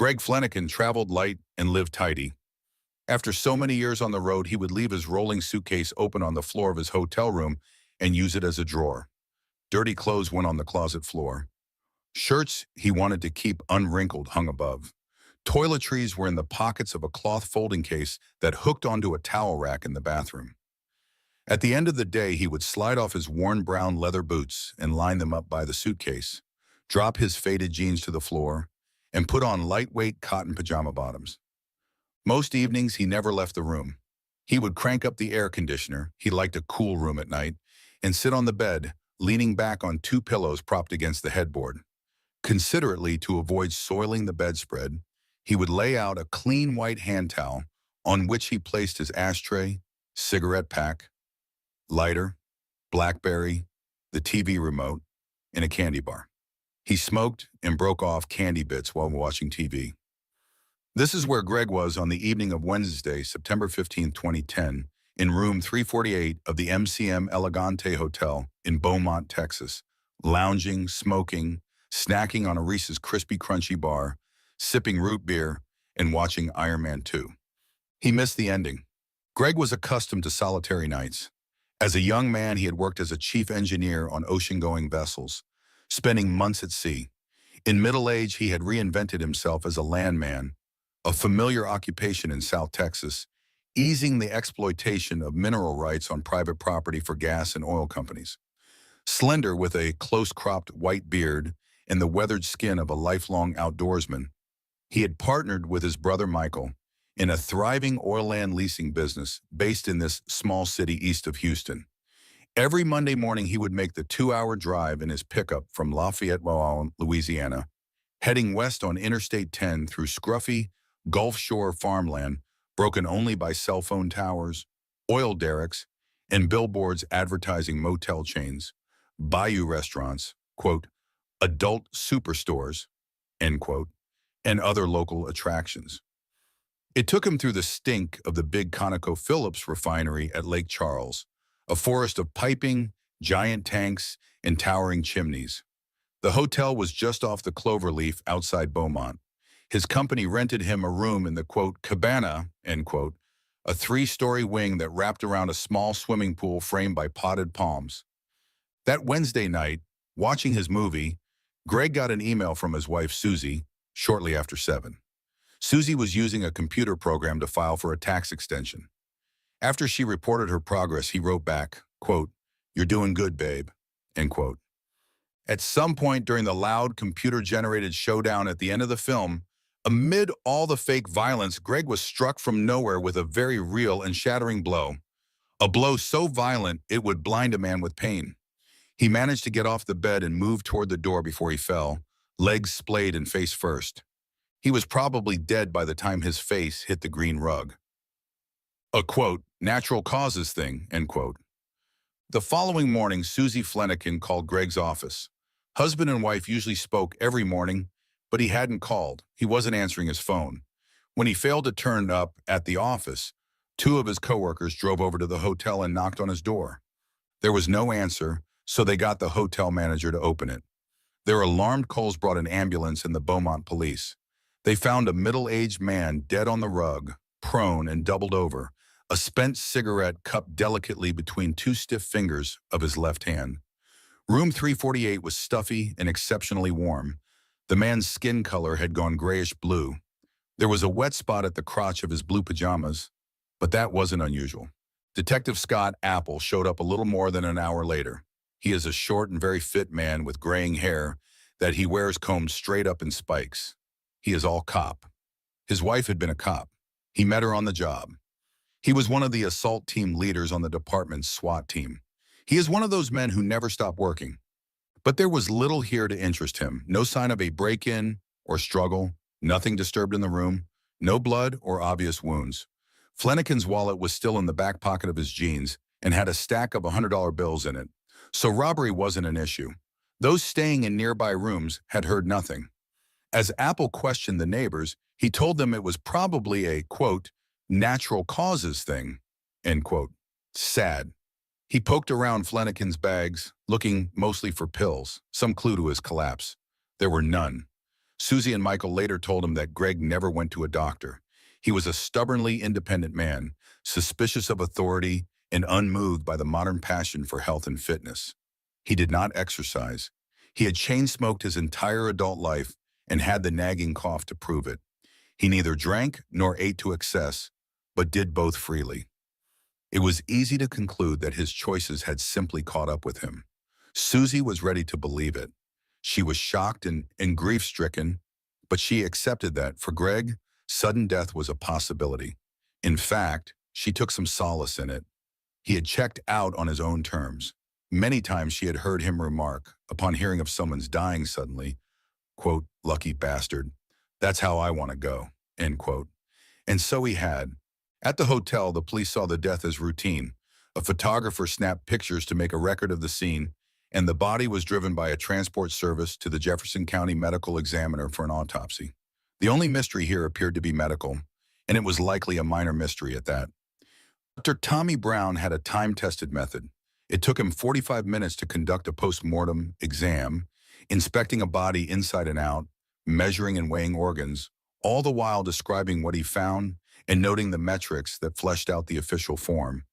Greg Fleniken traveled light and lived tidy. After so many years on the road, he would leave his rolling suitcase open on the floor of his hotel room and use it as a drawer. Dirty clothes went on the closet floor. Shirts he wanted to keep unwrinkled hung above. Toiletries were in the pockets of a cloth folding case that hooked onto a towel rack in the bathroom. At the end of the day, he would slide off his worn brown leather boots and line them up by the suitcase, drop his faded jeans to the floor, and put on lightweight cotton pajama bottoms. Most evenings, he never left the room. He would crank up the air conditioner — he liked a cool room at night — and sit on the bed, leaning back on two pillows propped against the headboard. Considerately, to avoid soiling the bedspread, he would lay out a clean white hand towel on which he placed his ashtray, cigarette pack, lighter, BlackBerry, the TV remote, and a candy bar. He smoked and broke off candy bits while watching TV. This is where Greg was on the evening of Wednesday, September 15, 2010, in room 348 of the MCM Eleganté Hotel in Beaumont, Texas, lounging, smoking, snacking on a Reese's Crispy Crunchy bar, sipping root beer, and watching Iron Man 2. He missed the ending. Greg was accustomed to solitary nights. As a young man, he had worked as a chief engineer on ocean-going vessels, spending months at sea. In middle age, he had reinvented himself as a landman, a familiar occupation in South Texas, easing the exploitation of mineral rights on private property for gas and oil companies. Slender, with a close-cropped white beard and the weathered skin of a lifelong outdoorsman, he had partnered with his brother Michael in a thriving oil land leasing business based in this small city east of Houston. Every Monday morning, he would make the 2-hour drive in his pickup from Lafayette, Louisiana, heading west on Interstate 10 through scruffy Gulf Shore farmland broken only by cell phone towers, oil derricks, and billboards advertising motel chains, bayou restaurants, quote, adult superstores, end quote, and other local attractions. It took him through the stink of the big ConocoPhillips refinery at Lake Charles, a forest of piping, giant tanks, and towering chimneys. The hotel was just off the Cloverleaf outside Beaumont. His company rented him a room in the, quote, cabana, end quote, a 3-story wing that wrapped around a small swimming pool framed by potted palms. That Wednesday night, watching his movie, Greg got an email from his wife, Susie, shortly after 7. Susie was using a computer program to file for a tax extension. After she reported her progress, he wrote back, quote, "You're doing good, babe," end quote. At some point during the loud computer-generated showdown at the end of the film, amid all the fake violence, Greg was struck from nowhere with a very real and shattering blow. A blow so violent it would blind a man with pain. He managed to get off the bed and move toward the door before he fell, legs splayed and face first. He was probably dead by the time his face hit the green rug. A, quote, natural causes thing, end quote. The following morning, Susie Fleniken called Greg's office. Husband and wife usually spoke every morning, but he hadn't called. He wasn't answering his phone. When he failed to turn up at the office, 2 of his coworkers drove over to the hotel and knocked on his door. There was no answer, so they got the hotel manager to open it. Their alarmed calls brought an ambulance and the Beaumont police. They found a middle-aged man dead on the rug, prone and doubled over, a spent cigarette cupped delicately between 2 stiff fingers of his left hand. Room 348 was stuffy and exceptionally warm. The man's skin color had gone grayish-blue. There was a wet spot at the crotch of his blue pajamas, but that wasn't unusual. Detective Scott Apple showed up a little more than an hour later. He is a short and very fit man with graying hair that he wears combed straight up in spikes. He is all cop. His wife had been a cop. He met her on the job. He was one of the assault team leaders on the department's SWAT team. He is one of those men who never stop working. But there was little here to interest him. No sign of a break-in or struggle, nothing disturbed in the room, no blood or obvious wounds. Fleniken's wallet was still in the back pocket of his jeans and had a stack of $100 bills in it, so robbery wasn't an issue. Those staying in nearby rooms had heard nothing. As Apple questioned the neighbors, he told them it was probably a, quote, natural causes thing, end quote. Sad. He poked around Fleniken's bags, looking mostly for pills, some clue to his collapse. There were none. Susie and Michael later told him that Greg never went to a doctor. He was a stubbornly independent man, suspicious of authority and unmoved by the modern passion for health and fitness. He did not exercise. He had chain-smoked his entire adult life and had the nagging cough to prove it. He neither drank nor ate to excess, but did both freely. It was easy to conclude that his choices had simply caught up with him. Susie was ready to believe it. She was shocked and grief-stricken, but she accepted that, for Greg, sudden death was a possibility. In fact, she took some solace in it. He had checked out on his own terms. Many times she had heard him remark, upon hearing of someone's dying suddenly, quote, "Lucky bastard. That's how I want to go," end quote. And so he had. At the hotel, the police saw the death as routine. A photographer snapped pictures to make a record of the scene, and the body was driven by a transport service to the Jefferson County Medical Examiner for an autopsy. The only mystery here appeared to be medical, and it was likely a minor mystery at that. Dr. Tommy Brown had a time-tested method. It took him 45 minutes to conduct a post-mortem exam, inspecting a body inside and out, measuring and weighing organs, all the while describing what he found and noting the metrics that fleshed out the official form.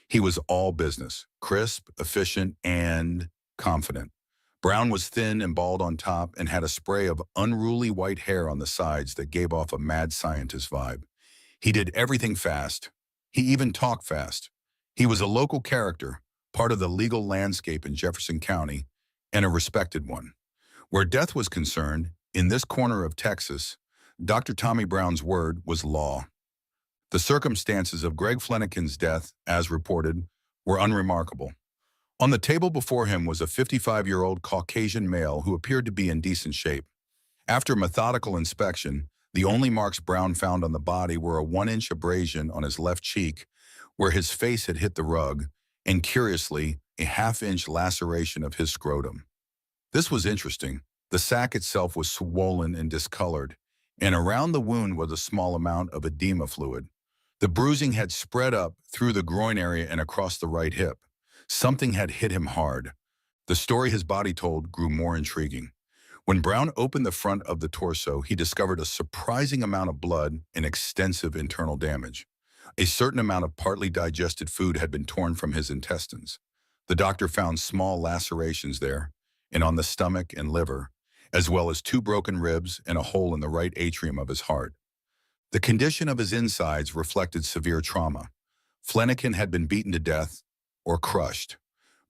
He was all business, crisp, efficient, and confident. Brown was thin and bald on top and had a spray of unruly white hair on the sides that gave off a mad scientist vibe. He did everything fast. He even talked fast. He was a local character, part of the legal landscape in Jefferson County, and a respected one. Where death was concerned, in this corner of Texas, Dr. Tommy Brown's word was law. The circumstances of Greg Fleniken's death, as reported, were unremarkable. On the table before him was a 55-year-old Caucasian male who appeared to be in decent shape. After methodical inspection, the only marks Brown found on the body were a 1-inch abrasion on his left cheek, where his face had hit the rug, and curiously, a 1/2-inch laceration of his scrotum. This was interesting. The sac itself was swollen and discolored, and around the wound was a small amount of edema fluid. The bruising had spread up through the groin area and across the right hip. Something had hit him hard. The story his body told grew more intriguing. When Brown opened the front of the torso, he discovered a surprising amount of blood and extensive internal damage. A certain amount of partly digested food had been torn from his intestines. The doctor found small lacerations there, and on the stomach and liver, as well as 2 broken ribs and a hole in the right atrium of his heart. The condition of his insides reflected severe trauma. Fleniken had been beaten to death or crushed.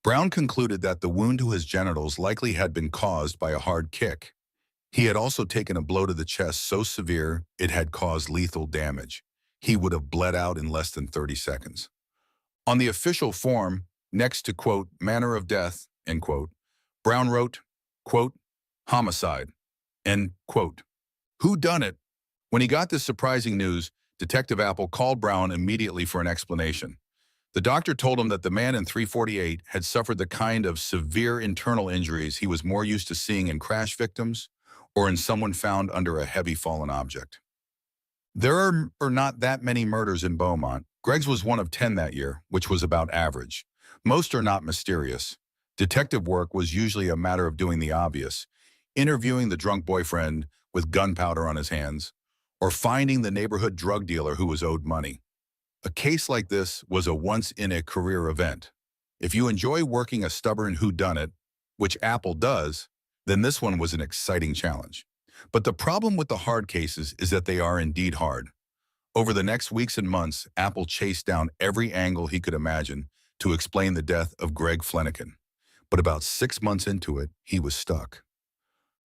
Brown concluded that the wound to his genitals likely had been caused by a hard kick. He had also taken a blow to the chest so severe it had caused lethal damage. He would have bled out in less than 30 seconds. On the official form, next to, quote, "manner of death," end quote, Brown wrote, quote, "homicide," and, quote, "Who done it?" When he got this surprising news, Detective Apple called Brown immediately for an explanation. The doctor told him that the man in 348 had suffered the kind of severe internal injuries he was more used to seeing in crash victims or in someone found under a heavy fallen object. There are not that many murders in Beaumont. Greg's was one of 10 that year, which was about average. Most are not mysterious. Detective work was usually a matter of doing the obvious, interviewing the drunk boyfriend with gunpowder on his hands, or finding the neighborhood drug dealer who was owed money. A case like this was a once-in-a-career event. If you enjoy working a stubborn whodunit, which Apple does, then this one was an exciting challenge. But the problem with the hard cases is that they are indeed hard. Over the next weeks and months, Apple chased down every angle he could imagine to explain the death of Greg Fleniken. But about 6 months into it, he was stuck.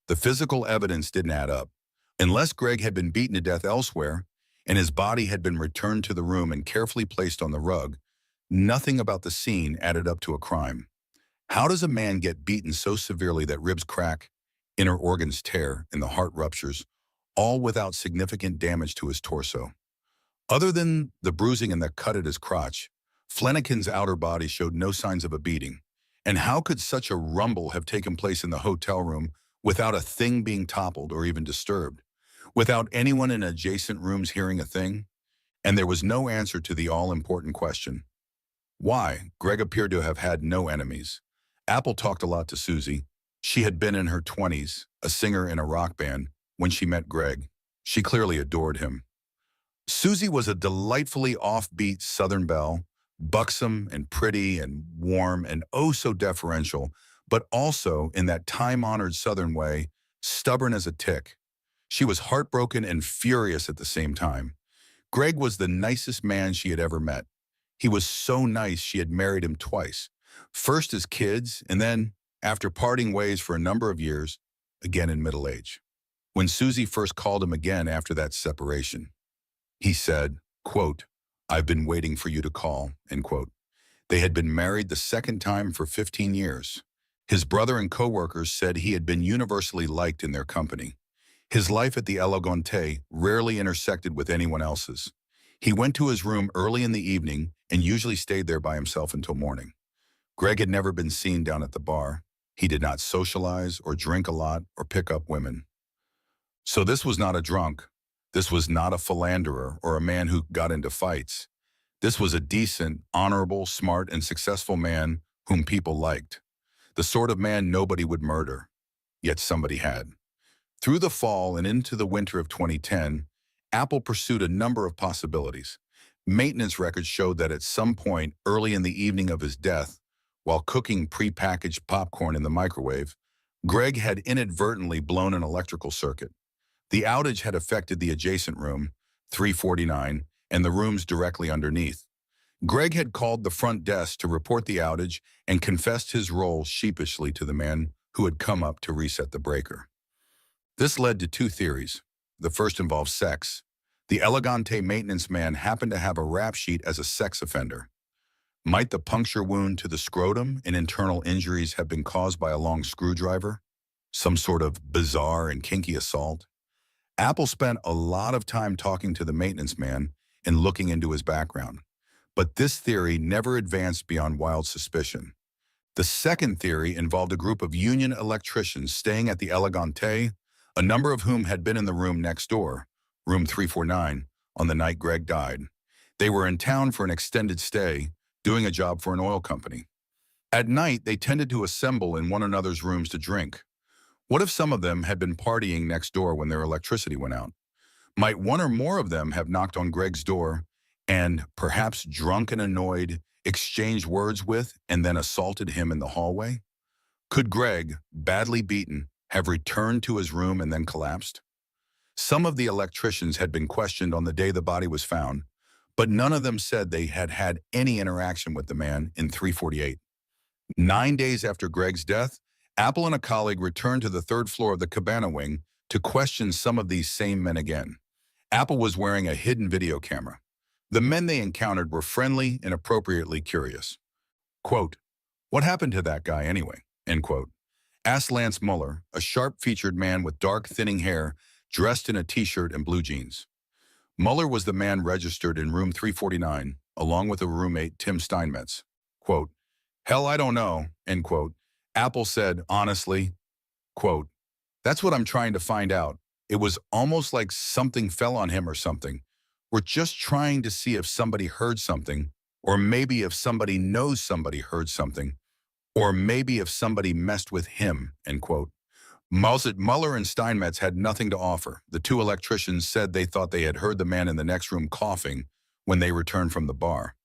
The physical evidence didn't add up. Unless Greg had been beaten to death elsewhere, and his body had been returned to the room and carefully placed on the rug, nothing about the scene added up to a crime. How does a man get beaten so severely that ribs crack, inner organs tear, and the heart ruptures, all without significant damage to his torso? Other than the bruising and the cut at his crotch, Fleniken's outer body showed no signs of a beating. And how could such a rumble have taken place in the hotel room without a thing being toppled or even disturbed? Without anyone in adjacent rooms hearing a thing? And there was no answer to the all-important question. Why? Greg appeared to have had no enemies. Apple talked a lot to Susie. She had been in her 20s, a singer in a rock band, when she met Greg. She clearly adored him. Susie was a delightfully offbeat Southern belle, buxom and pretty and warm and oh so deferential, but also, in that time-honored Southern way, stubborn as a tick. She was heartbroken and furious at the same time. Greg was the nicest man she had ever met. He was so nice she had married him twice. First as kids, and then, after parting ways for a number of years, again in middle age. When Susie first called him again after that separation, he said, quote, "I've been waiting for you to call," end quote. They had been married the second time for 15 years. His brother and co-workers said he had been universally liked in their company. His life at the Eleganté rarely intersected with anyone else's. He went to his room early in the evening and usually stayed there by himself until morning. Greg had never been seen down at the bar. He did not socialize or drink a lot or pick up women. So this was not a drunk. This was not a philanderer or a man who got into fights. This was a decent, honorable, smart, and successful man whom people liked. The sort of man nobody would murder, yet somebody had. Through the fall and into the winter of 2010, Apple pursued a number of possibilities. Maintenance records showed that at some point early in the evening of his death, while cooking prepackaged popcorn in the microwave, Greg had inadvertently blown an electrical circuit. The outage had affected the adjacent room, 349, and the rooms directly underneath. Greg had called the front desk to report the outage and confessed his role sheepishly to the man who had come up to reset the breaker. This led to two theories. The first involved sex. The Eleganté maintenance man happened to have a rap sheet as a sex offender. Might the puncture wound to the scrotum and internal injuries have been caused by a long screwdriver? Some sort of bizarre and kinky assault? Apple spent a lot of time talking to the maintenance man and looking into his background. But this theory never advanced beyond wild suspicion. The second theory involved a group of union electricians staying at the Eleganté, a number of whom had been in the room next door, room 349, on the night Greg died. They were in town for an extended stay, doing a job for an oil company. At night, they tended to assemble in one another's rooms to drink. What if some of them had been partying next door when their electricity went out? Might one or more of them have knocked on Greg's door and, perhaps drunk and annoyed, exchanged words with and then assaulted him in the hallway? Could Greg, badly beaten, have returned to his room and then collapsed? Some of the electricians had been questioned on the day the body was found, but none of them said they had had any interaction with the man in 348. 9 days after Greg's death, Apple and a colleague returned to the third floor of the cabana wing to question some of these same men again. Apple was wearing a hidden video camera. The men they encountered were friendly and appropriately curious. Quote, "What happened to that guy anyway?" End quote. Asked Lance Muller, a sharp-featured man with dark, thinning hair, dressed in a t-shirt and blue jeans. Muller was the man registered in room 349, along with a roommate, Tim Steinmetz. Quote, "Hell, I don't know," end quote. Apple said, honestly, quote, "That's what I'm trying to find out. It was almost like something fell on him or something. We're just trying to see if somebody heard something, or maybe if somebody knows somebody heard something, or maybe if somebody messed with him," end quote. Muller and Steinmetz had nothing to offer. The two electricians said they thought they had heard the man in the next room coughing when they returned from the bar.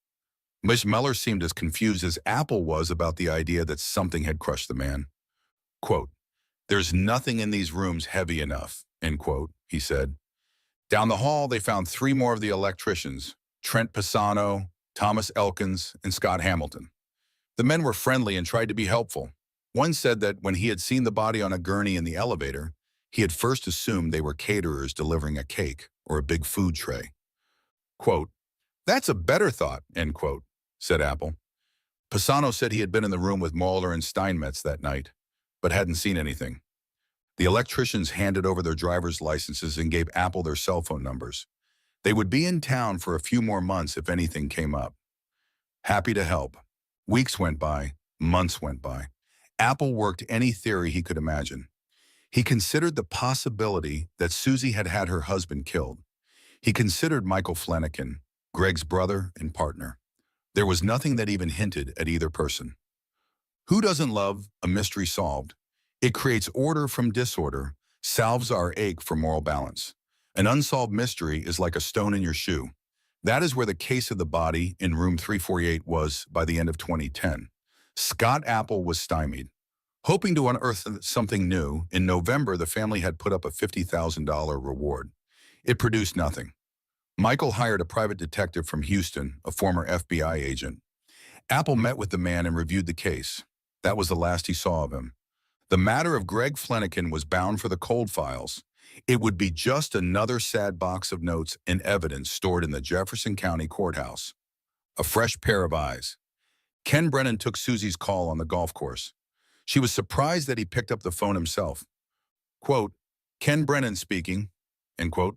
Miss Muller seemed as confused as Apple was about the idea that something had crushed the man. Quote, "There's nothing in these rooms heavy enough," end quote, he said. Down the hall, they found three more of the electricians, Trent Pisano, Thomas Elkins, and Scott Hamilton. The men were friendly and tried to be helpful. One said that when he had seen the body on a gurney in the elevator, he had first assumed they were caterers delivering a cake or a big food tray. Quote, "That's a better thought," end quote, said Apple. Pisano said he had been in the room with Muller and Steinmetz that night, but hadn't seen anything. The electricians handed over their driver's licenses and gave Apple their cell phone numbers. They would be in town for a few more months if anything came up. Happy to help. Weeks went by, months went by. Apple worked any theory he could imagine. He considered the possibility that Susie had had her husband killed. He considered Michael Fleniken, Greg's brother and partner. There was nothing that even hinted at either person. Who doesn't love a mystery solved? It creates order from disorder, salves our ache for moral balance. An unsolved mystery is like a stone in your shoe. That is where the case of the body in room 348 was by the end of 2010. Scott Apple was stymied. Hoping to unearth something new, in November the family had put up a $50,000 reward. It produced nothing. Michael hired a private detective from Houston, a former FBI agent. Apple met with the man and reviewed the case. That was the last he saw of him. The matter of Greg Fleniken was bound for the cold files. It would be just another sad box of notes and evidence stored in the Jefferson County Courthouse. A fresh pair of eyes. Ken Brennan took Susie's call on the golf course. She was surprised that he picked up the phone himself. Quote, Ken Brennan speaking, end quote.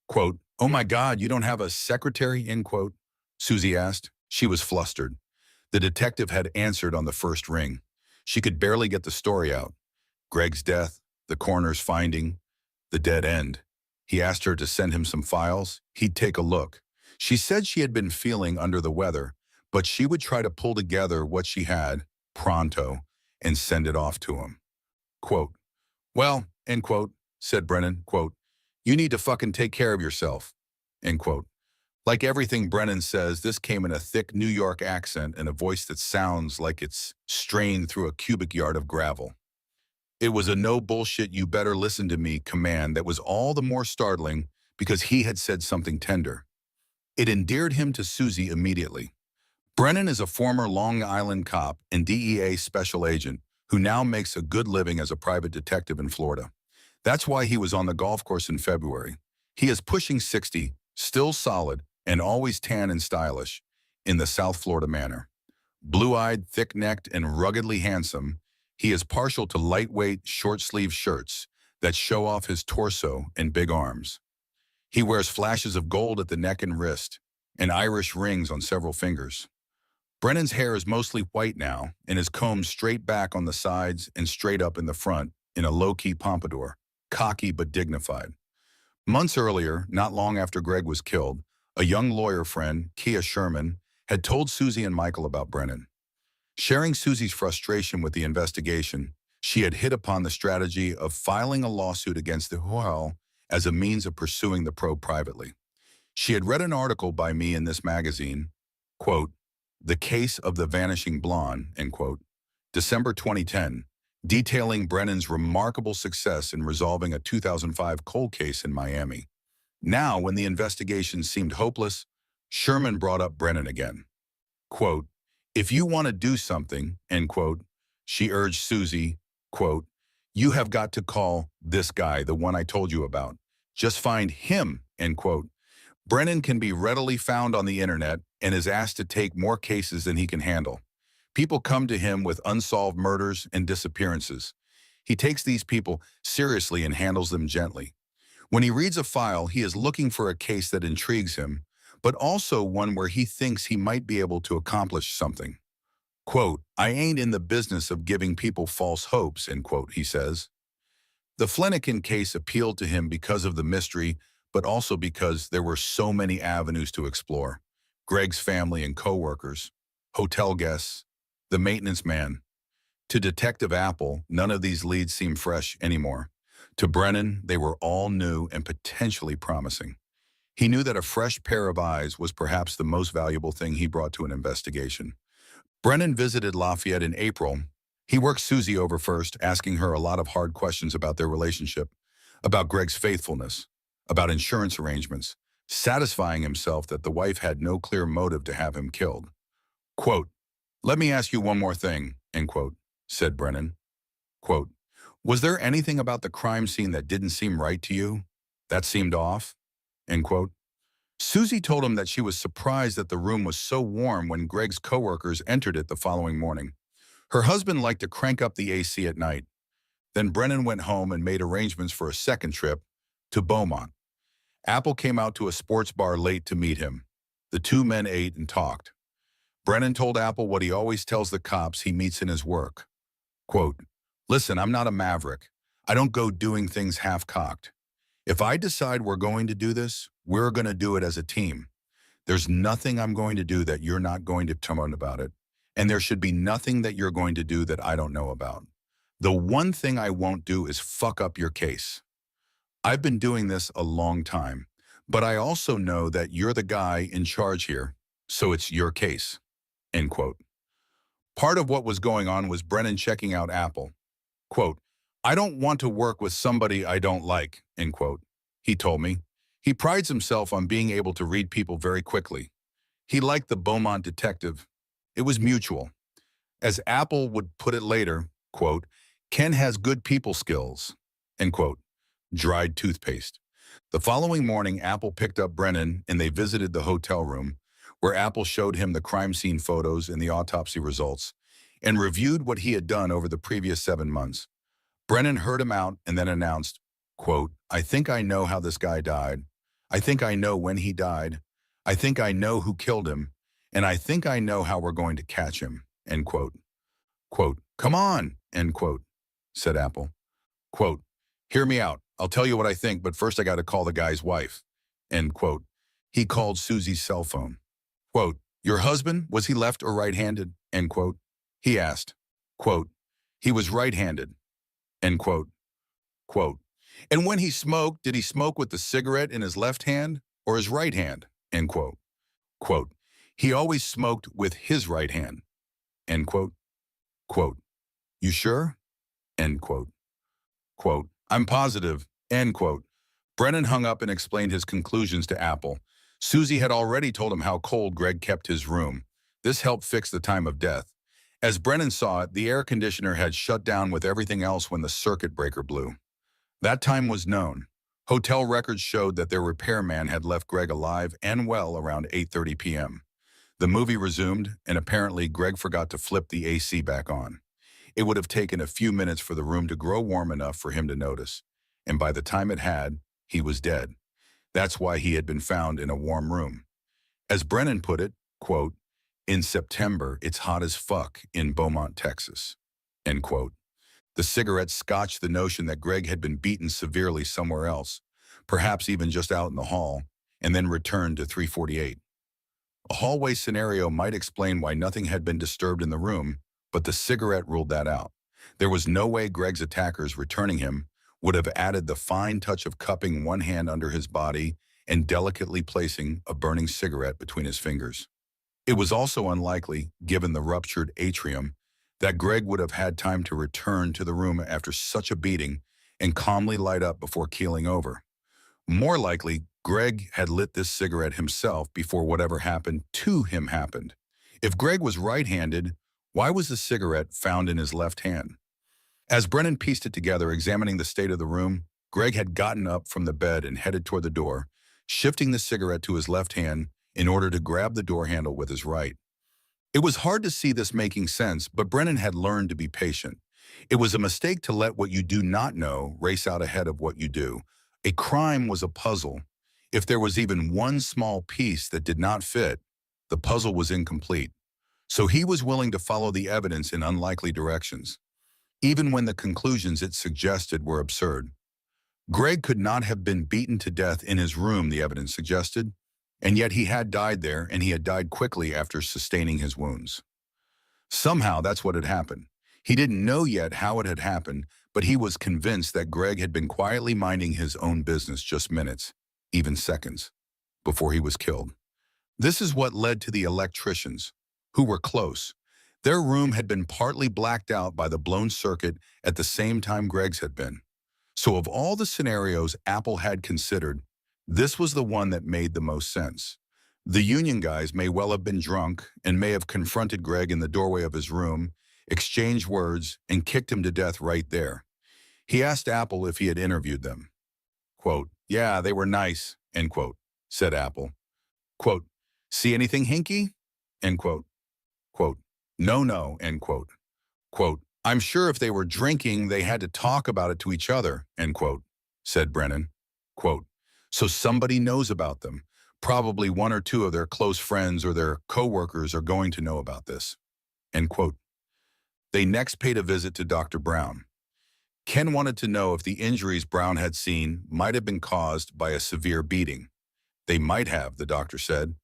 Quote, oh my God, you don't have a secretary, end quote, Susie asked. She was flustered. The detective had answered on the first ring. She could barely get the story out. Greg's death, the coroner's finding, the dead end. He asked her to send him some files. He'd take a look. She said she had been feeling under the weather, but she would try to pull together what she had, pronto, and send it off to him. Quote, well, end quote, said Brennan, quote, you need to fucking take care of yourself, end quote. Like everything Brennan says, this came in a thick New York accent and a voice that sounds like it's strained through a cubic yard of gravel. It was a no bullshit, you better listen to me command that was all the more startling because he had said something tender. It endeared him to Susie immediately. Brennan is a former Long Island cop and DEA special agent who now makes a good living as a private detective in Florida. That's why he was on the golf course in February. He is pushing 60, still solid, and always tan and stylish, in the South Florida manner. Blue-eyed, thick-necked, and ruggedly handsome, he is partial to lightweight, short-sleeve shirts that show off his torso and big arms. He wears flashes of gold at the neck and wrist, and Irish rings on several fingers. Brennan's hair is mostly white now and is combed straight back on the sides and straight up in the front in a low-key pompadour, cocky but dignified. Months earlier, not long after Greg was killed, a young lawyer friend, Kia Sherman, had told Susie and Michael about Brennan. Sharing Susie's frustration with the investigation, she had hit upon the strategy of filing a lawsuit against the hotel as a means of pursuing the probe privately. She had read an article by me in this magazine, quote, The Case of the Vanishing Blonde, end quote, December 2010, detailing Brennan's remarkable success in resolving a 2005 cold case in Miami. Now, when the investigation seemed hopeless, Sherman brought up Brennan again. Quote, if you want to do something, end quote, she urged Susie, quote, you have got to call this guy, the one I told you about. Just find him, end quote. Brennan can be readily found on the internet and is asked to take more cases than he can handle. People come to him with unsolved murders and disappearances. He takes these people seriously and handles them gently. When he reads a file, he is looking for a case that intrigues him, but also one where he thinks he might be able to accomplish something. Quote, I ain't in the business of giving people false hopes, end quote, he says. The Fleniken case appealed to him because of the mystery, but also because there were so many avenues to explore. Greg's family and co-workers, hotel guests, the maintenance man. To Detective Apple, none of these leads seemed fresh anymore. To Brennan, they were all new and potentially promising. He knew that a fresh pair of eyes was perhaps the most valuable thing he brought to an investigation. Brennan visited Lafayette in April. He worked Susie over first, asking her a lot of hard questions about their relationship, about Greg's faithfulness, about insurance arrangements, satisfying himself that the wife had no clear motive to have him killed. Quote, let me ask you one more thing, end quote, said Brennan. Quote, was there anything about the crime scene that didn't seem right to you? That seemed off? End quote. Susie told him that she was surprised that the room was so warm when Greg's coworkers entered it the following morning. Her husband liked to crank up the AC at night. Then Brennan went home and made arrangements for a second trip to Beaumont. Apple came out to a sports bar late to meet him. The two men ate and talked. Brennan told Apple what he always tells the cops he meets in his work. Quote, listen, I'm not a maverick. I don't go doing things half-cocked. If I decide we're going to do this, we're going to do it as a team. There's nothing I'm going to do that you're not going to tell me about it, and there should be nothing that you're going to do that I don't know about. The one thing I won't do is fuck up your case. I've been doing this a long time, but I also know that you're the guy in charge here, so it's your case." End quote. Part of what was going on was Brennan checking out Apple. Quote, "I don't want to work with somebody I don't like," end quote. He told me. He prides himself on being able to read people very quickly. He liked the Beaumont detective. It was mutual. As Apple would put it later, quote, "Ken has good people skills," end quote. Dried toothpaste. The following morning, Apple picked up Brennan and they visited the hotel room, where Apple showed him the crime scene photos and the autopsy results, and reviewed what he had done over the previous 7 months. Brennan heard him out and then announced, quote, "I think I know how this guy died. I think I know when he died. I think I know who killed him. And I think I know how we're going to catch him," end quote. Quote, "Come on," end quote, said Apple. Quote, "Hear me out. I'll tell you what I think, but first I got to call the guy's wife," end quote. He called Susie's cell phone. Quote, "Your husband, was he left or right-handed?" End quote. He asked. Quote, "He was right-handed," end quote. Quote, "And when he smoked, did he smoke with the cigarette in his left hand or his right hand?" End quote. Quote, "He always smoked with his right hand," end quote. Quote, "You sure?" End quote. Quote, "I'm positive," end quote. Brennan hung up and explained his conclusions to Apple. Susie had already told him how cold Greg kept his room. This helped fix the time of death. As Brennan saw it, the air conditioner had shut down with everything else when the circuit breaker blew. That time was known. Hotel records showed that their repairman had left Greg alive and well around 8:30 p.m. The movie resumed, and apparently Greg forgot to flip the AC back on. It would have taken a few minutes for the room to grow warm enough for him to notice, and by the time it had, he was dead. That's why he had been found in a warm room. As Brennan put it, quote, "In September, it's hot as fuck in Beaumont, Texas," end quote. The cigarette scotched the notion that Greg had been beaten severely somewhere else, perhaps even just out in the hall, and then returned to 348. A hallway scenario might explain why nothing had been disturbed in the room, but the cigarette ruled that out. There was no way Greg's attackers returning him would have added the fine touch of cupping one hand under his body and delicately placing a burning cigarette between his fingers. It was also unlikely, given the ruptured atrium, that Greg would have had time to return to the room after such a beating and calmly light up before keeling over. More likely, Greg had lit this cigarette himself before whatever happened to him happened. If Greg was right-handed, why was the cigarette found in his left hand? As Brennan pieced it together, examining the state of the room, Greg had gotten up from the bed and headed toward the door, shifting the cigarette to his left hand in order to grab the door handle with his right. It was hard to see this making sense, but Brennan had learned to be patient. It was a mistake to let what you do not know race out ahead of what you do. A crime was a puzzle. If there was even one small piece that did not fit, the puzzle was incomplete. So he was willing to follow the evidence in unlikely directions, even when the conclusions it suggested were absurd. Greg could not have been beaten to death in his room, the evidence suggested, and yet he had died there, and he had died quickly after sustaining his wounds. Somehow that's what had happened. He didn't know yet how it had happened, but he was convinced that Greg had been quietly minding his own business just minutes, even seconds, before he was killed. This is what led to the electricians, who were close. Their room had been partly blacked out by the blown circuit at the same time Greg's had been. So of all the scenarios Apple had considered, this was the one that made the most sense. The union guys may well have been drunk and may have confronted Greg in the doorway of his room, exchanged words, and kicked him to death right there. He asked Apple if he had interviewed them. Quote, "Yeah, they were nice," end quote, said Apple. Quote, "See anything hinky?" End quote. Quote, No, end quote. Quote, "I'm sure if they were drinking, they had to talk about it to each other," end quote, said Brennan. Quote, "So somebody knows about them. Probably one or two of their close friends or their co-workers are going to know about this," end quote. They next paid a visit to Dr. Brown. Ken wanted to know if the injuries Brown had seen might have been caused by a severe beating. They might have, the doctor said.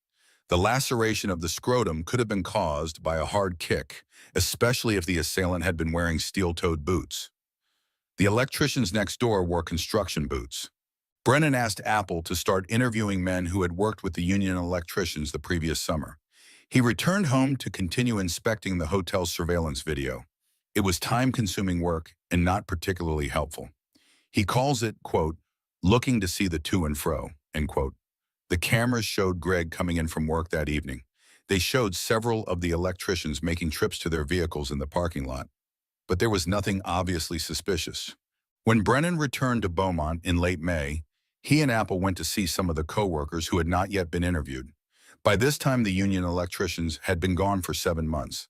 The laceration of the scrotum could have been caused by a hard kick, especially if the assailant had been wearing steel-toed boots. The electricians next door wore construction boots. Brennan asked Apple to start interviewing men who had worked with the union electricians the previous summer. He returned home to continue inspecting the hotel's surveillance video. It was time-consuming work and not particularly helpful. He calls it, quote, looking to see the to and fro, end quote. The cameras showed Greg coming in from work that evening. They showed several of the electricians making trips to their vehicles in the parking lot. But there was nothing obviously suspicious. When Brennan returned to Beaumont in late May, he and Apple went to see some of the co-workers who had not yet been interviewed. By this time, the union electricians had been gone for 7 months.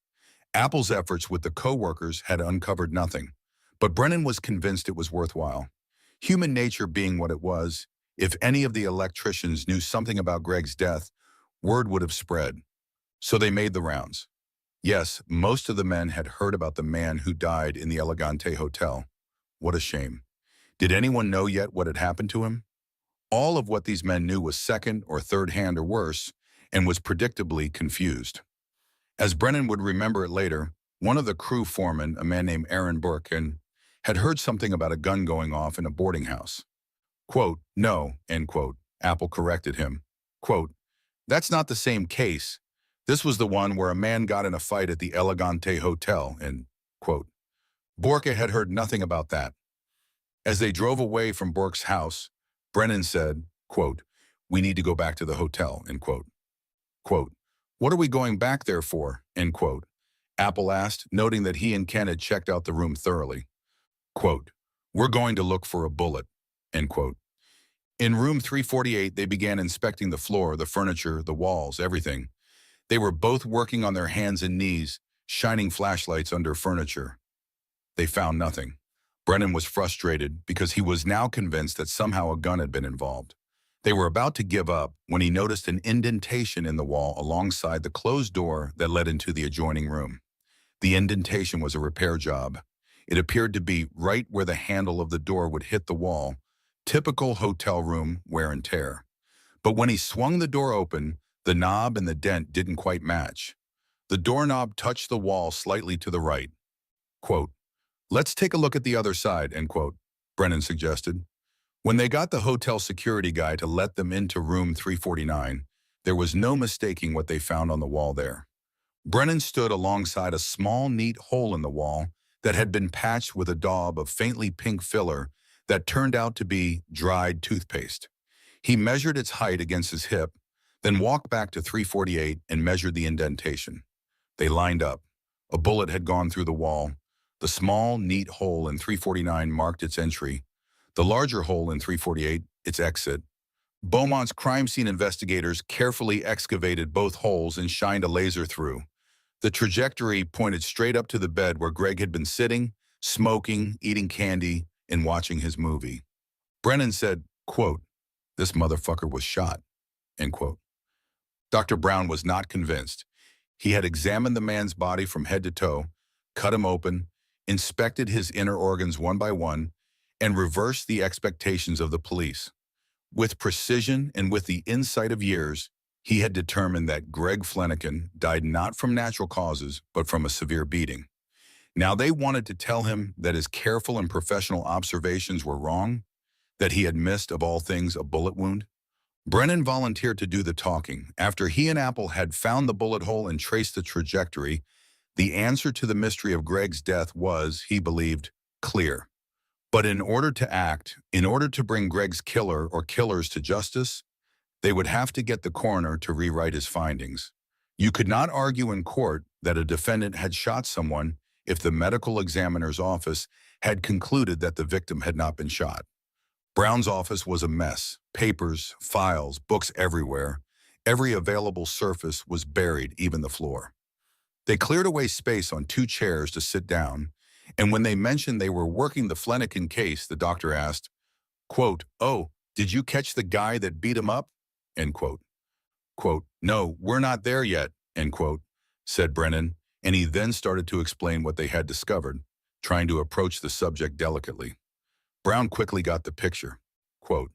Apple's efforts with the co-workers had uncovered nothing, but Brennan was convinced it was worthwhile. Human nature being what it was, if any of the electricians knew something about Greg's death, word would have spread. So they made the rounds. Yes, most of the men had heard about the man who died in the Eleganté Hotel. What a shame. Did anyone know yet what had happened to him? All of what these men knew was second or third hand or worse, and was predictably confused. As Brennan would remember it later, one of the crew foremen, a man named Aaron Burkin, had heard something about a gun going off in a boarding house. Quote, no, end quote. Apple corrected him. Quote, that's not the same case. This was the one where a man got in a fight at the Eleganté Hotel, and, quote. Borka had heard nothing about that. As they drove away from Bork's house, Brennan said, quote, we need to go back to the hotel, end quote. Quote, what are we going back there for, end quote. Apple asked, noting that he and Ken had checked out the room thoroughly. Quote, we're going to look for a bullet, end quote. In room 348, they began inspecting the floor, the furniture, the walls, everything. They were both working on their hands and knees, shining flashlights under furniture. They found nothing. Brennan was frustrated because he was now convinced that somehow a gun had been involved. They were about to give up when he noticed an indentation in the wall alongside the closed door that led into the adjoining room. The indentation was a repair job. It appeared to be right where the handle of the door would hit the wall, typical hotel room wear and tear. But when he swung the door open, the knob and the dent didn't quite match. The doorknob touched the wall slightly to the right. Quote, let's take a look at the other side, end quote, Brennan suggested. When they got the hotel security guy to let them into room 349, there was no mistaking what they found on the wall there. Brennan stood alongside a small, neat hole in the wall that had been patched with a daub of faintly pink filler that turned out to be dried toothpaste. He measured its height against his hip, then walked back to 348 and measured the indentation. They lined up. A bullet had gone through the wall. The small, neat hole in 349 marked its entry. The larger hole in 348, its exit. Beaumont's crime scene investigators carefully excavated both holes and shined a laser through. The trajectory pointed straight up to the bed where Greg had been sitting, smoking, eating candy, and watching his movie. Brennan said, quote, this motherfucker was shot, end quote. Dr. Brown was not convinced. He had examined the man's body from head to toe, cut him open, inspected his inner organs one by one, and reversed the expectations of the police. With precision and with the insight of years, he had determined that Greg Fleniken died not from natural causes, but from a severe beating. Now they wanted to tell him that his careful and professional observations were wrong, that he had missed, of all things, a bullet wound. Brennan volunteered to do the talking. After he and Apple had found the bullet hole and traced the trajectory, the answer to the mystery of Greg's death was, he believed, clear. But in order to act, in order to bring Greg's killer or killers to justice, they would have to get the coroner to rewrite his findings. You could not argue in court that a defendant had shot someone if the medical examiner's office had concluded that the victim had not been shot. Brown's office was a mess. Papers, files, books everywhere. Every available surface was buried, even the floor. They cleared away space on 2 chairs to sit down, and when they mentioned they were working the Fleniken case, the doctor asked, quote, oh, did you catch the guy that beat him up? End quote. Quote, no, we're not there yet, end quote, said Brennan, and he then started to explain what they had discovered, trying to approach the subject delicately. Brown quickly got the picture. Quote,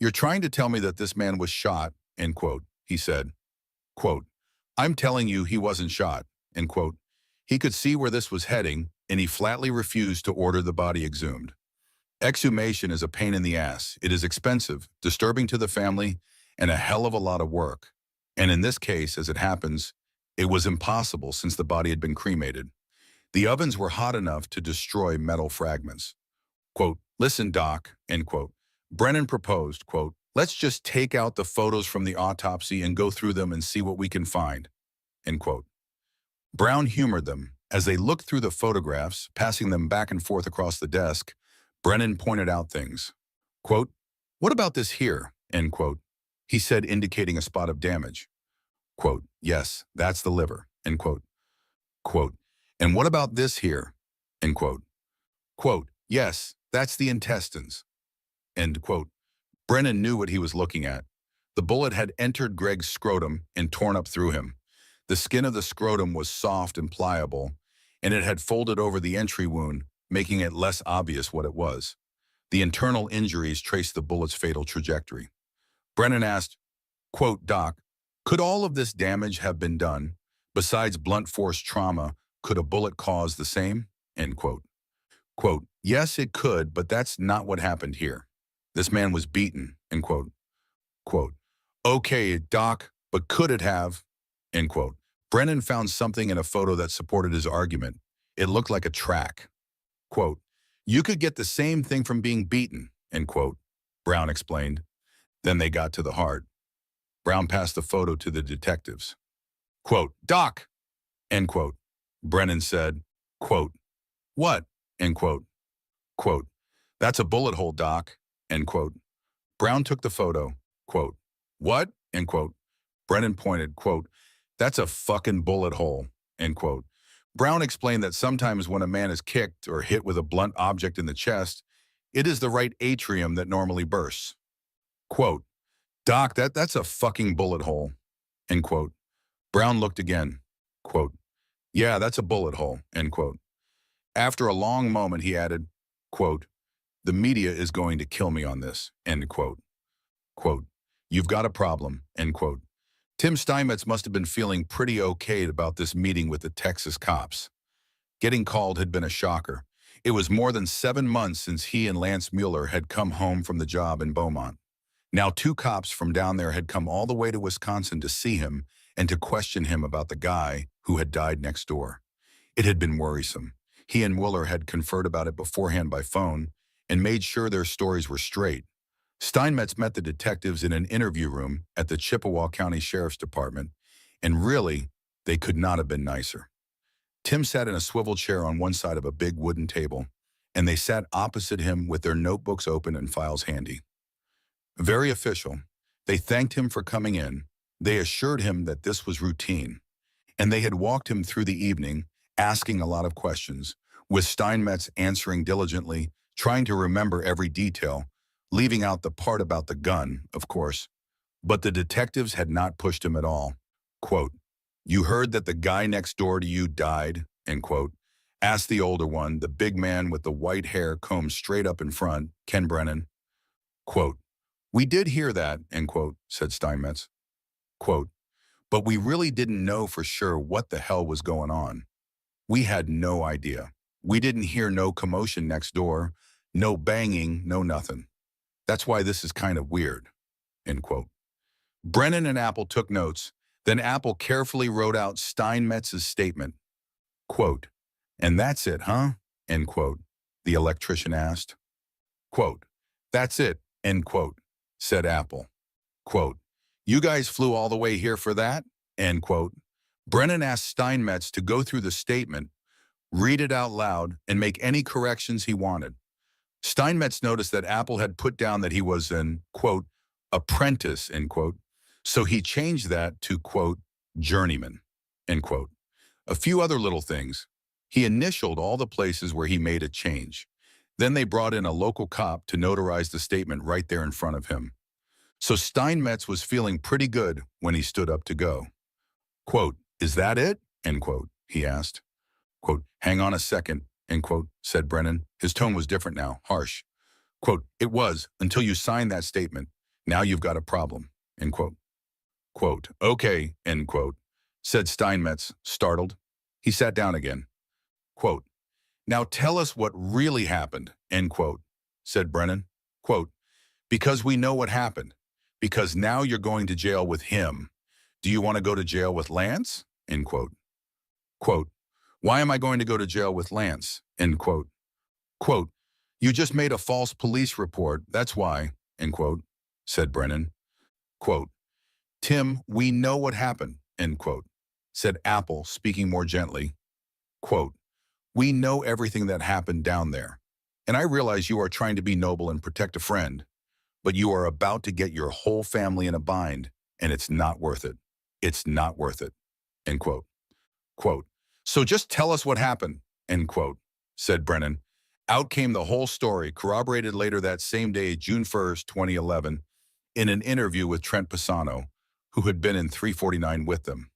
you're trying to tell me that this man was shot, end quote, he said. Quote, I'm telling you he wasn't shot, end quote. He could see where this was heading, and he flatly refused to order the body exhumed. Exhumation is a pain in the ass. It is expensive, disturbing to the family, and a hell of a lot of work. And in this case, as it happens, it was impossible since the body had been cremated. The ovens were hot enough to destroy metal fragments. Quote, listen, Doc, end quote. Brennan proposed, quote, let's just take out the photos from the autopsy and go through them and see what we can find, end quote. Brown humored them. As they looked through the photographs, passing them back and forth across the desk, Brennan pointed out things. Quote, what about this here, end quote. He said, indicating a spot of damage. Quote, yes, that's the liver, end quote. Quote, and what about this here, end quote. Quote, yes, that's the intestines, end quote. Brennan knew what he was looking at. The bullet had entered Greg's scrotum and torn up through him. The skin of the scrotum was soft and pliable, and it had folded over the entry wound, making it less obvious what it was. The internal injuries traced the bullet's fatal trajectory. Brennan asked, quote, Doc, could all of this damage have been done? Besides blunt force trauma, could a bullet cause the same? End quote. Quote, yes, it could, but that's not what happened here. This man was beaten, end quote. Quote, okay, Doc, but could it have? End quote. Brennan found something in a photo that supported his argument. It looked like a track. Quote, you could get the same thing from being beaten, end quote, Brown explained. Then they got to the heart. Brown passed the photo to the detectives. Quote, Doc, end quote. Brennan said, quote, what, end quote. Quote, that's a bullet hole, Doc, end quote. Brown took the photo. Quote, what, end quote. Brennan pointed, quote, that's a fucking bullet hole, end quote. Brown explained that sometimes when a man is kicked or hit with a blunt object in the chest, it is the right atrium that normally bursts. Quote, Doc, that's a fucking bullet hole, end quote. Brown looked again. Quote, yeah, that's a bullet hole, end quote. After a long moment, he added, quote, the media is going to kill me on this, end quote. Quote, you've got a problem, end quote. Tim Steinmetz must have been feeling pretty okay about this meeting with the Texas cops. Getting called had been a shocker. It was more than 7 months since he and Lance Mueller had come home from the job in Beaumont. Now 2 cops from down there had come all the way to Wisconsin to see him and to question him about the guy who had died next door. It had been worrisome. He and Mueller had conferred about it beforehand by phone and made sure their stories were straight. Steinmetz met the detectives in an interview room at the Chippewa County Sheriff's Department, and really, they could not have been nicer. Tim sat in a swivel chair on one side of a big wooden table, and they sat opposite him with their notebooks open and files handy. Very official, they thanked him for coming in. They assured him that this was routine, and they had walked him through the evening, asking a lot of questions, with Steinmetz answering diligently, trying to remember every detail, leaving out the part about the gun, of course. But the detectives had not pushed him at all. Quote, you heard that the guy next door to you died, end quote, asked the older one, the big man with the white hair combed straight up in front, Ken Brennan. Quote, we did hear that, end quote, said Steinmetz. Quote, but we really didn't know for sure what the hell was going on. We had no idea. We didn't hear no commotion next door, no banging, no nothing. That's why this is kind of weird, end quote. Brennan and Apple took notes. Then Apple carefully wrote out Steinmetz's statement. Quote, and that's it, huh? End quote, the electrician asked. Quote, that's it, end quote, said Apple. Quote, you guys flew all the way here for that? End quote. Brennan asked Steinmetz to go through the statement, read it out loud, and make any corrections he wanted. Steinmetz noticed that Apple had put down that he was an, quote, apprentice, end quote, so he changed that to, quote, journeyman, end quote. A few other little things. He initialed all the places where he made a change. Then they brought in a local cop to notarize the statement right there in front of him. So Steinmetz was feeling pretty good when he stood up to go. Quote, is that it? End quote, he asked. Quote, hang on a second, end quote, said Brennan. His tone was different now, harsh. Quote, it was, until you signed that statement. Now you've got a problem, end quote. Quote, okay, end quote, said Steinmetz, startled. He sat down again. Quote, now tell us what really happened, end quote, said Brennan. Quote, because we know what happened. Because now you're going to jail with him. Do you want to go to jail with Lance? End quote. Quote, why am I going to go to jail with Lance? End quote. Quote, you just made a false police report, that's why, end quote, said Brennan. Quote, Tim, we know what happened, end quote, said Apple, speaking more gently. Quote, we know everything that happened down there. And I realize you are trying to be noble and protect a friend, but you are about to get your whole family in a bind, and it's not worth it. It's not worth it, end quote. Quote, so just tell us what happened, end quote, said Brennan. Out came the whole story, corroborated later that same day, June 1st, 2011, in an interview with Trent Pisano, who had been in 349 with them.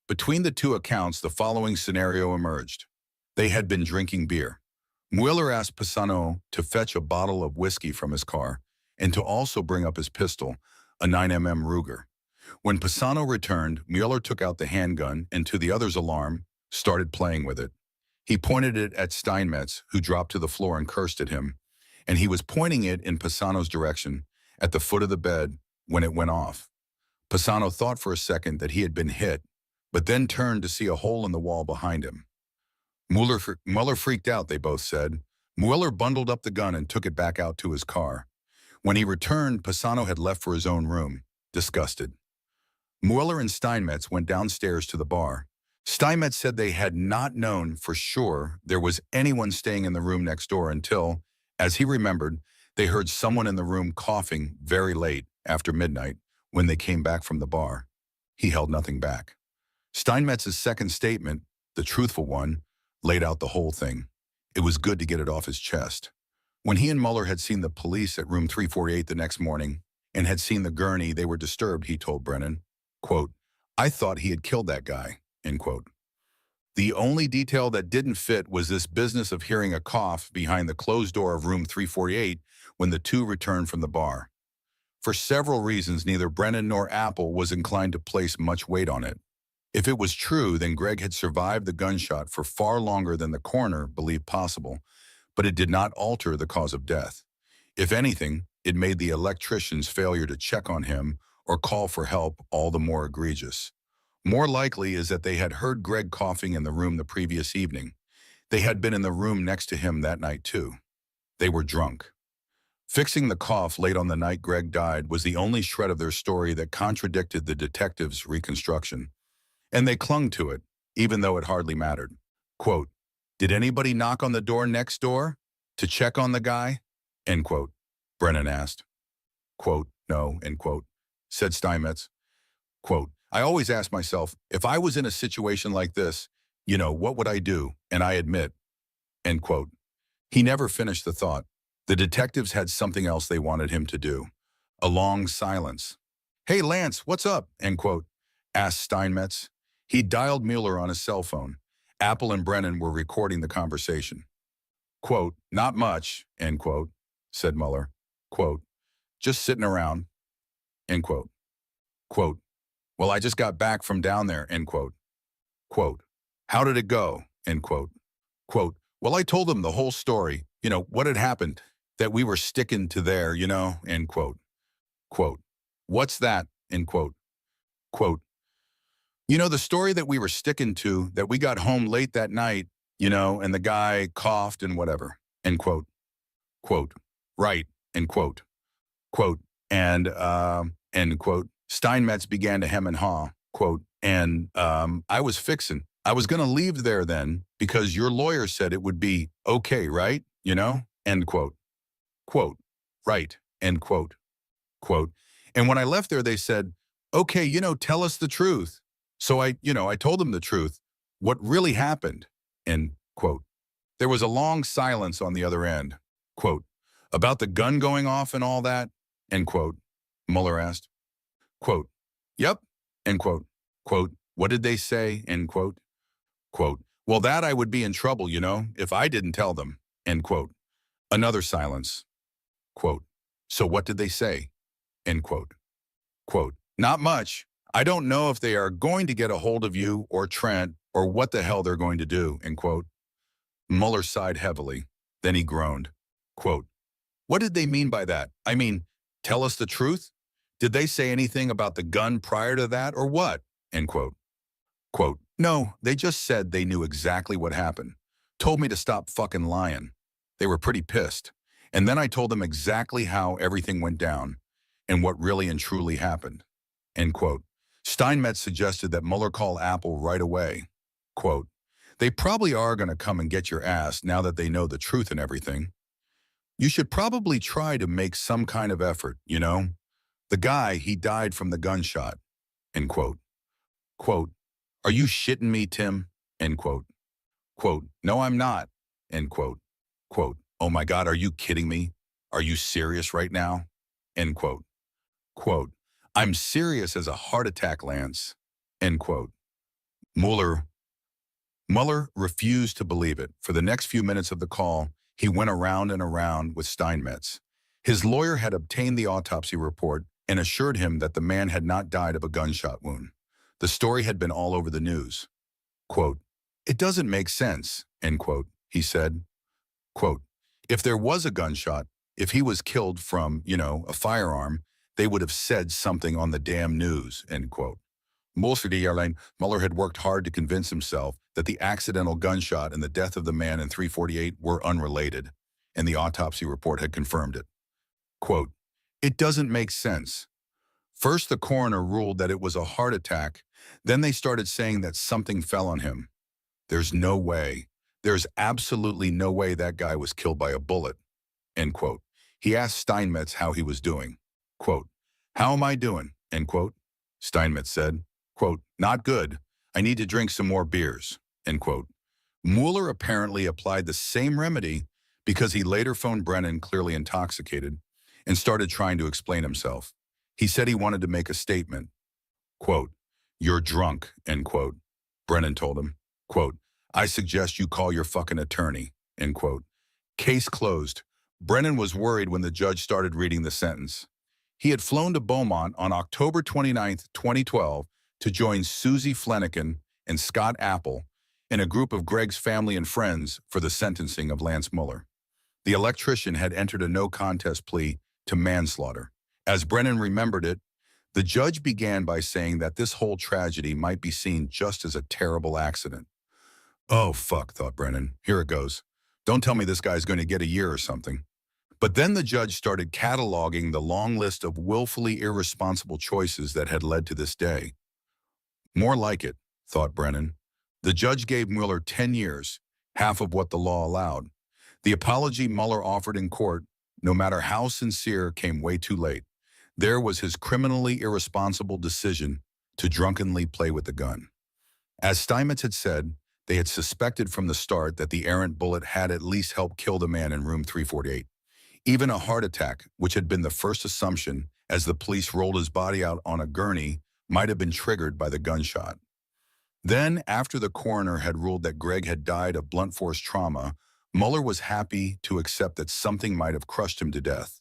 Between the two accounts, the following scenario emerged. They had been drinking beer. Mueller asked Pisano to fetch a bottle of whiskey from his car and to also bring up his pistol, a 9mm Ruger. When Pisano returned, Mueller took out the handgun and, to the other's alarm, started playing with it. He pointed it at Steinmetz, who dropped to the floor and cursed at him, and he was pointing it in Pisano's direction, at the foot of the bed, when it went off. Pisano thought for a second that he had been hit, but then turned to see a hole in the wall behind him. Mueller freaked out, they both said. Mueller bundled up the gun and took it back out to his car. When he returned, Pisano had left for his own room, disgusted. Mueller and Steinmetz went downstairs to the bar. Steinmetz said they had not known for sure there was anyone staying in the room next door until, as he remembered, they heard someone in the room coughing very late, after midnight, when they came back from the bar. He held nothing back. Steinmetz's second statement, the truthful one, laid out the whole thing. It was good to get it off his chest. When he and Mueller had seen the police at room 348 the next morning and had seen the gurney, they were disturbed, he told Brennan. Quote, I thought he had killed that guy, end quote. The only detail that didn't fit was this business of hearing a cough behind the closed door of room 348 when the two returned from the bar. For several reasons, neither Brennan nor Apple was inclined to place much weight on it. If it was true, then Greg had survived the gunshot for far longer than the coroner believed possible, but it did not alter the cause of death. If anything, it made the electrician's failure to check on him or call for help all the more egregious. More likely is that they had heard Greg coughing in the room the previous evening. They had been in the room next to him that night too. They were drunk. Fixing the cough late on the night Greg died was the only shred of their story that contradicted the detectives' reconstruction. And they clung to it, even though it hardly mattered. Quote, did anybody knock on the door next door to check on the guy? End quote, Brennan asked. Quote, no, end quote, said Steinmetz. Quote, I always ask myself, if I was in a situation like this, what would I do? And I admit, end quote. He never finished the thought. The detectives had something else they wanted him to do. A long silence. Hey, Lance, what's up? End quote, asked Steinmetz. He dialed Mueller on his cell phone. Apple and Brennan were recording the conversation. Quote, not much, end quote, said Mueller. Quote, just sitting around, end quote. Quote, well, I just got back from down there, end quote. Quote, how did it go? End quote. Quote, well, I told them the whole story, what had happened, that we were sticking to there, end quote. Quote, what's that? End quote. Quote, the story that we were sticking to, that we got home late that night, and the guy coughed and whatever, end quote. Quote, right, end quote. Quote, and, end quote. Steinmetz began to hem and haw, quote, and I was going to leave there then because your lawyer said it would be okay, right? End quote. Quote, right, end quote. Quote, and when I left there, they said, okay, tell us the truth. So I told them the truth, what really happened, end quote. There was a long silence on the other end. Quote, about the gun going off and all that, end quote, Mueller asked. Quote, yep, end quote. Quote, what did they say, end quote. Quote, well, that I would be in trouble, if I didn't tell them, end quote. Another silence. Quote, so what did they say, end quote. Quote, not much, I don't know if they are going to get a hold of you or Trent or what the hell they're going to do, end quote. Mueller sighed heavily. Then he groaned. Quote, what did they mean by that? I mean, tell us the truth? Did they say anything about the gun prior to that or what? End quote. Quote, no, they just said they knew exactly what happened. Told me to stop fucking lying. They were pretty pissed. And then I told them exactly how everything went down and what really and truly happened. End quote. Steinmetz suggested that Mueller call Apple right away. Quote, they probably are going to come and get your ass now that they know the truth and everything. You should probably try to make some kind of effort, you know? The guy, he died from the gunshot. End quote. Quote, are you shitting me, Tim? End quote. Quote, no, I'm not. End quote. Quote, oh my God, are you kidding me? Are you serious right now? End quote. Quote, I'm serious as a heart attack, Lance. End quote. Mueller refused to believe it. For the next few minutes of the call, he went around and around with Steinmetz. His lawyer had obtained the autopsy report and assured him that the man had not died of a gunshot wound. The story had been all over the news. Quote, it doesn't make sense, end quote, he said. Quote, if there was a gunshot, if he was killed from, a firearm, they would have said something on the damn news, end quote. Mueller had worked hard to convince himself that the accidental gunshot and the death of the man in 348 were unrelated, and the autopsy report had confirmed it. Quote, it doesn't make sense. First, the coroner ruled that it was a heart attack. Then they started saying that something fell on him. There's no way. There's absolutely no way that guy was killed by a bullet, end quote. He asked Steinmetz how he was doing. Quote, how am I doing, end quote. Steinmetz said, quote, not good. I need to drink some more beers, end quote. Mueller apparently applied the same remedy because he later phoned Brennan clearly intoxicated and started trying to explain himself. He said he wanted to make a statement. Quote, you're drunk, end quote. Brennan told him. Quote, I suggest you call your fucking attorney, end quote. Case closed. Brennan was worried when the judge started reading the sentence. He had flown to Beaumont on October 29, 2012, to join Susie Fleniken and Scott Apple in a group of Greg's family and friends for the sentencing of Lance Mueller. The electrician had entered a no-contest plea to manslaughter. As Brennan remembered it, the judge began by saying that this whole tragedy might be seen just as a terrible accident. Oh, fuck, thought Brennan. Here it goes. Don't tell me this guy's going to get a year or something. But then the judge started cataloging the long list of willfully irresponsible choices that had led to this day. More like it, thought Brennan. The judge gave Mueller 10 years, half of what the law allowed. The apology Mueller offered in court, no matter how sincere, came way too late. There was his criminally irresponsible decision to drunkenly play with the gun. As Steinmetz had said, they had suspected from the start that the errant bullet had at least helped kill the man in room 348. Even a heart attack, which had been the first assumption as the police rolled his body out on a gurney, might have been triggered by the gunshot. Then, after the coroner had ruled that Greg had died of blunt force trauma, Mueller was happy to accept that something might have crushed him to death,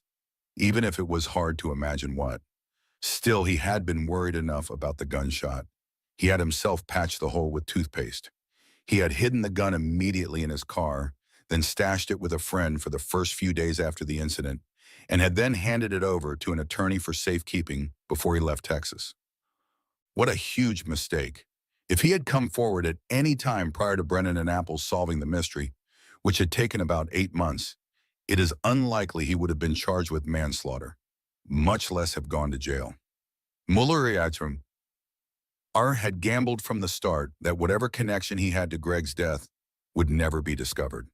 even if it was hard to imagine what. Still, he had been worried enough about the gunshot. He had himself patched the hole with toothpaste. He had hidden the gun immediately in his car, then stashed it with a friend for the first few days after the incident, and had then handed it over to an attorney for safekeeping before he left Texas. What a huge mistake. If he had come forward at any time prior to Brennan and Apple solving the mystery, which had taken about 8 months, it is unlikely he would have been charged with manslaughter, much less have gone to jail. Mueller had gambled from the start that whatever connection he had to Greg's death would never be discovered.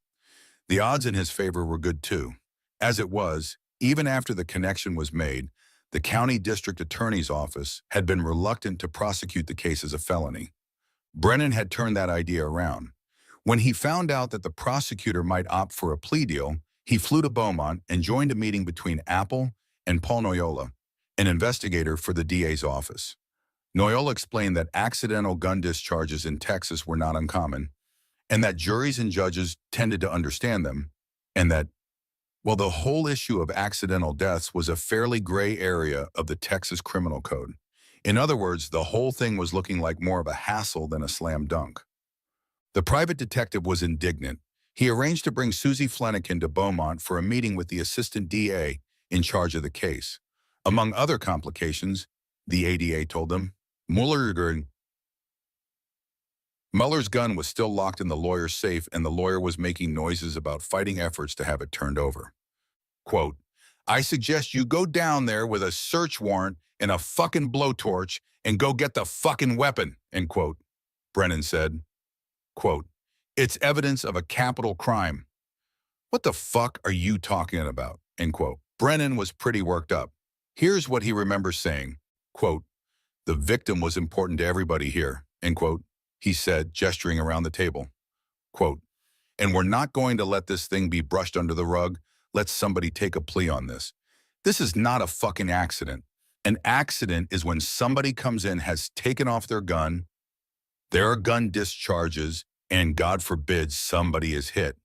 The odds in his favor were good too. As it was, even after the connection was made, the county district attorney's office had been reluctant to prosecute the case as a felony. Brennan had turned that idea around. When he found out that the prosecutor might opt for a plea deal, he flew to Beaumont and joined a meeting between Apple and Paul Noyola, an investigator for the DA's office. Noyola explained that accidental gun discharges in Texas were not uncommon, and that juries and judges tended to understand them, and that, well, the whole issue of accidental deaths was a fairly gray area of the Texas criminal code. In other words, the whole thing was looking like more of a hassle than a slam dunk. The private detective was indignant. He arranged to bring Susie Fleniken to Beaumont for a meeting with the assistant DA in charge of the case. Among other complications, the ADA told him, Mueller's gun was still locked in the lawyer's safe, and the lawyer was making noises about fighting efforts to have it turned over. Quote, I suggest you go down there with a search warrant and a fucking blowtorch and go get the fucking weapon, end quote. Brennan said, quote, it's evidence of a capital crime. What the fuck are you talking about, end quote. Brennan was pretty worked up. Here's what he remembers saying, quote, the victim was important to everybody here, end quote. He said, gesturing around the table, quote, and we're not going to let this thing be brushed under the rug. Let somebody take a plea on this. This is not a fucking accident. An accident is when somebody comes in, has taken off their gun, there are gun discharges, and God forbid somebody is hit.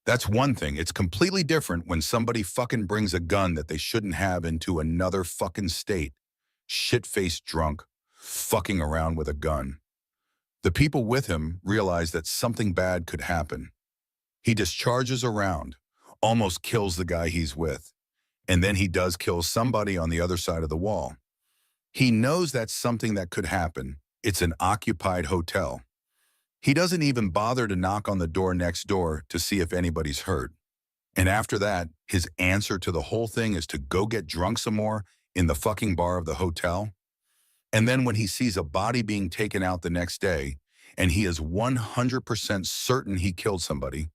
That's one thing. It's completely different when somebody fucking brings a gun that they shouldn't have into another fucking state, shit-faced drunk, fucking around with a gun. The people with him realize that something bad could happen. He discharges a round, almost kills the guy he's with, and then he does kill somebody on the other side of the wall. He knows that's something that could happen. It's an occupied hotel. He doesn't even bother to knock on the door next door to see if anybody's hurt. And after that, his answer to the whole thing is to go get drunk some more in the fucking bar of the hotel. And then when he sees a body being taken out the next day, and he is 100% certain he killed somebody,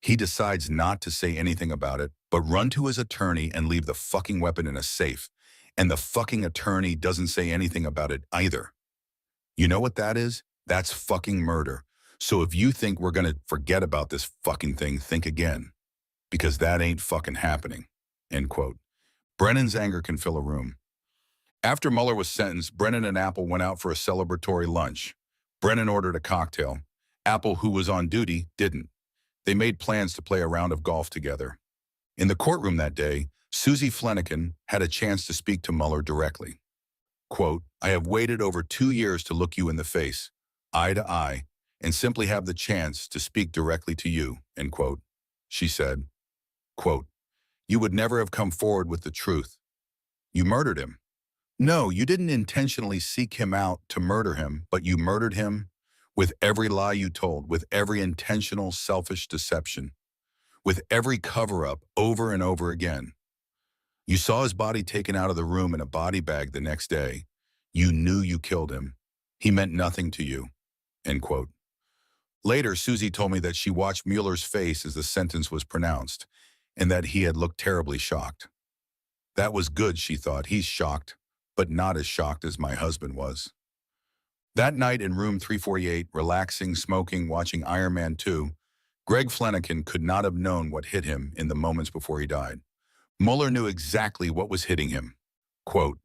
he decides not to say anything about it, but run to his attorney and leave the fucking weapon in a safe. And the fucking attorney doesn't say anything about it either. You know what that is? That's fucking murder. So if you think we're gonna forget about this fucking thing, think again. Because that ain't fucking happening, end quote. Brennan's anger can fill a room. After Mueller was sentenced, Brennan and Apple went out for a celebratory lunch. Brennan ordered a cocktail. Apple, who was on duty, didn't. They made plans to play a round of golf together. In the courtroom that day, Susie Fleniken had a chance to speak to Mueller directly. Quote, I have waited over 2 years to look you in the face, eye to eye, and simply have the chance to speak directly to you, end quote. She said, quote, you would never have come forward with the truth. You murdered him. No, you didn't intentionally seek him out to murder him, but you murdered him with every lie you told, with every intentional, selfish deception, with every cover-up over and over again. You saw his body taken out of the room in a body bag the next day. You knew you killed him. He meant nothing to you, end quote. Later, Susie told me that she watched Mueller's face as the sentence was pronounced, and that he had looked terribly shocked. That was good, she thought. He's shocked, but not as shocked as my husband was. That night in room 348, relaxing, smoking, watching Iron Man 2, Greg Fleniken could not have known what hit him in the moments before he died. Mueller knew exactly what was hitting him. Quote,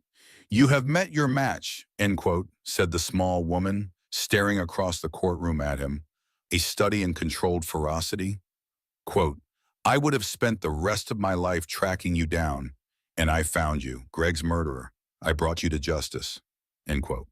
you have met your match, end quote, said the small woman, staring across the courtroom at him, a study in controlled ferocity. Quote, I would have spent the rest of my life tracking you down, and I found you, Greg's murderer. I brought you to justice, end quote.